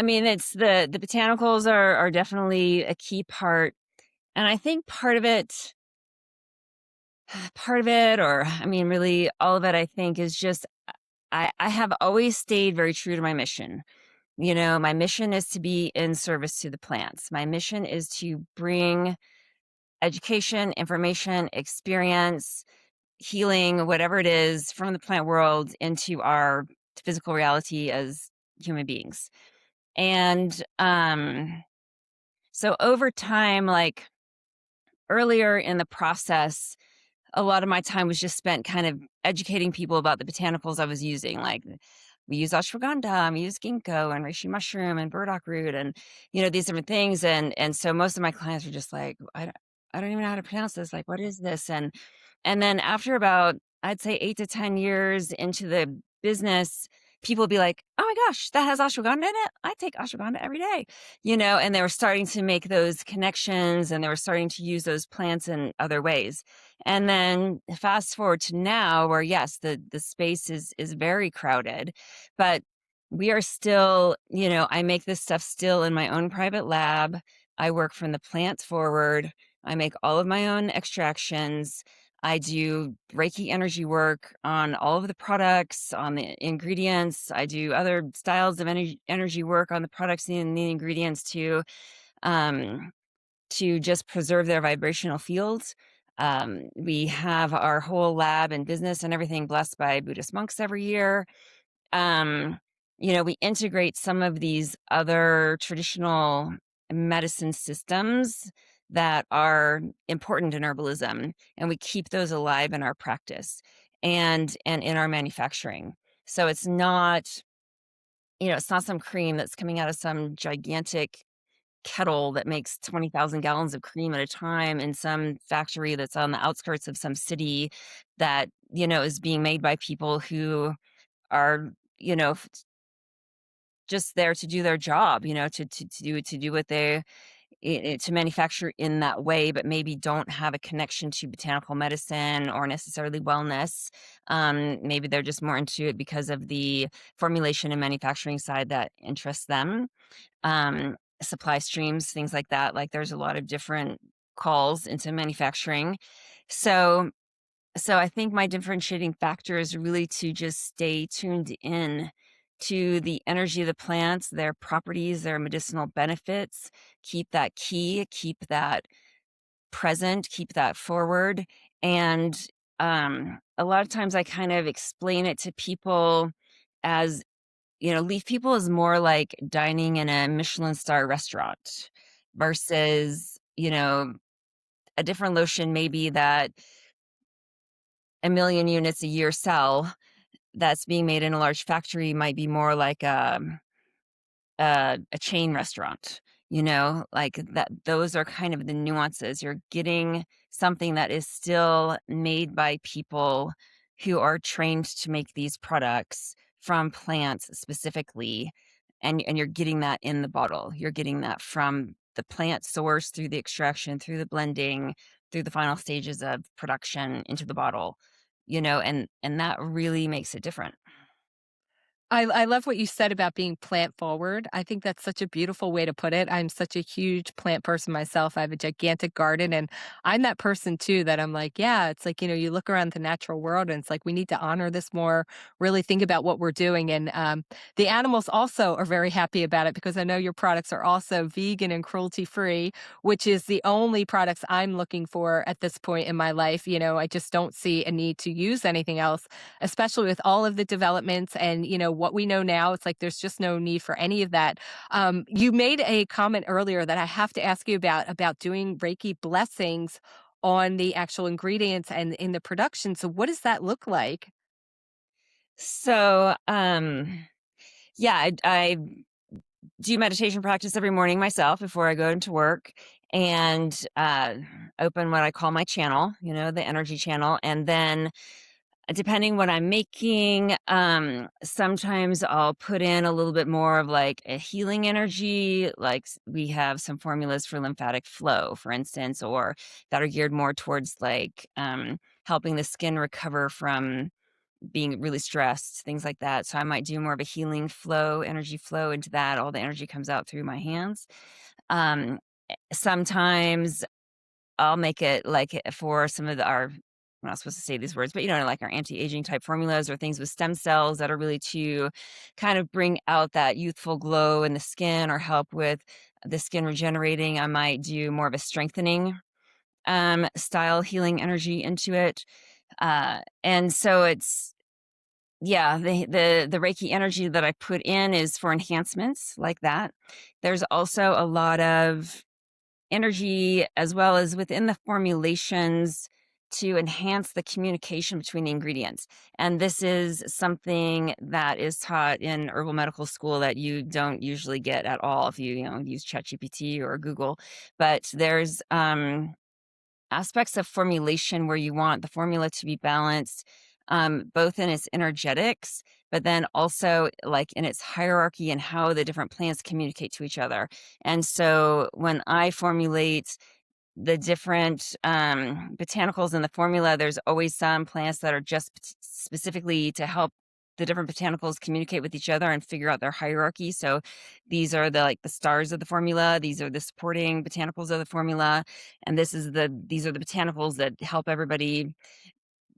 I mean, it's the botanicals are definitely a key part, and I think part of it, or I mean, really all of it, I think is just I have always stayed very true to my mission. You know, my mission is to be in service to the plants. My mission is to bring education, information, experience, healing, whatever it is from the plant world into our physical reality as human beings. And so over time, like earlier in the process, a lot of my time was just spent kind of educating people about the botanicals I was using. Like we use ashwagandha, we use ginkgo and reishi mushroom and burdock root, and these different things. And so most of my clients are just like, I don't even know how to pronounce this. Like, what is this? And then after about, I'd say 8 to 10 years into the business, people would be like, oh my gosh, that has ashwagandha in it. I take ashwagandha every day, and they were starting to make those connections, and they were starting to use those plants in other ways. And then fast forward to now where, yes, the space is very crowded, but we are still, I make this stuff still in my own private lab. I work from the plants forward. I make all of my own extractions. I do Reiki energy work on all of the products, on the ingredients. I do other styles of energy work on the products and the ingredients um, to just preserve their vibrational fields. We have our whole lab and business and everything blessed by Buddhist monks every year. um, we integrate some of these other traditional medicine systems that are important in herbalism, and we keep those alive in our practice and in our manufacturing. So it's not some cream that's coming out of some gigantic kettle that makes 20,000 gallons of cream at a time in some factory that's on the outskirts of some city that, is being made by people who are, just there to do their job, to do what they to manufacture in that way, but maybe don't have a connection to botanical medicine or necessarily wellness. Maybe they're just more into it because of the formulation and manufacturing side that interests them. Supply streams, things like that. Like there's a lot of different calls into manufacturing. So I think my differentiating factor is really to just stay tuned in to the energy of the plants, their properties, their medicinal benefits, keep that key, keep that present, keep that forward. And a lot of times I kind of explain it to people as, leaf people is more like dining in a Michelin star restaurant versus, a different lotion maybe that a million units a year sell that's being made in a large factory might be more like a chain restaurant, like that. Those are kind of the nuances. You're getting something that is still made by people who are trained to make these products from plants specifically, and you're getting that in the bottle. You're getting that from the plant source through the extraction, through the blending, through the final stages of production into the bottle, and that really makes it different. I love what you said about being plant forward. I think that's such a beautiful way to put it. I'm such a huge plant person myself. I have a gigantic garden, and I'm that person too that I'm like, yeah, it's like, you look around the natural world and it's like we need to honor this more, really think about what we're doing. And the animals also are very happy about it because I know your products are also vegan and cruelty free, which is the only products I'm looking for at this point in my life. I just don't see a need to use anything else, especially with all of the developments and what we know now. It's like there's just no need for any of that. You made a comment earlier that I have to ask you about doing Reiki blessings on the actual ingredients and in the production. So what does that look like? So, yeah, I do meditation practice every morning myself before I go into work, and open what I call my channel, the energy channel. And then depending what I'm making, sometimes I'll put in a little bit more of like a healing energy. Like we have some formulas for lymphatic flow, for instance, or that are geared more towards like helping the skin recover from being really stressed, things like that. So I might do more of a healing flow, energy flow into that. All the energy comes out through my hands. Um, Sometimes I'll make it like for some of our, I'm not supposed to say these words, but like our anti-aging type formulas or things with stem cells that are really to kind of bring out that youthful glow in the skin or help with the skin regenerating. I might do more of a strengthening style healing energy into it. And so it's, yeah, the Reiki energy that I put in is for enhancements like that. There's also a lot of energy as well as within the formulations to enhance the communication between the ingredients. And this is something that is taught in herbal medical school that you don't usually get at all if you use ChatGPT or Google. But there's aspects of formulation where you want the formula to be balanced, both in its energetics, but then also like in its hierarchy and how the different plants communicate to each other. And so when I formulate the different botanicals in the formula, there's always some plants that are just specifically to help the different botanicals communicate with each other and figure out their hierarchy. So these are the stars of the formula. These are the supporting botanicals of the formula, and these are the botanicals that help everybody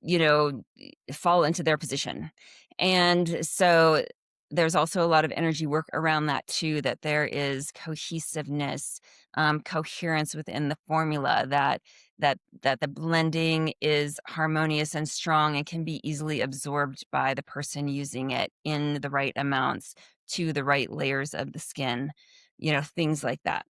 you know, fall into their position. And so there's also a lot of energy work around that too, that there is cohesiveness, coherence within the formula, that the blending is harmonious and strong and can be easily absorbed by the person using it in the right amounts to the right layers of the skin, things like that.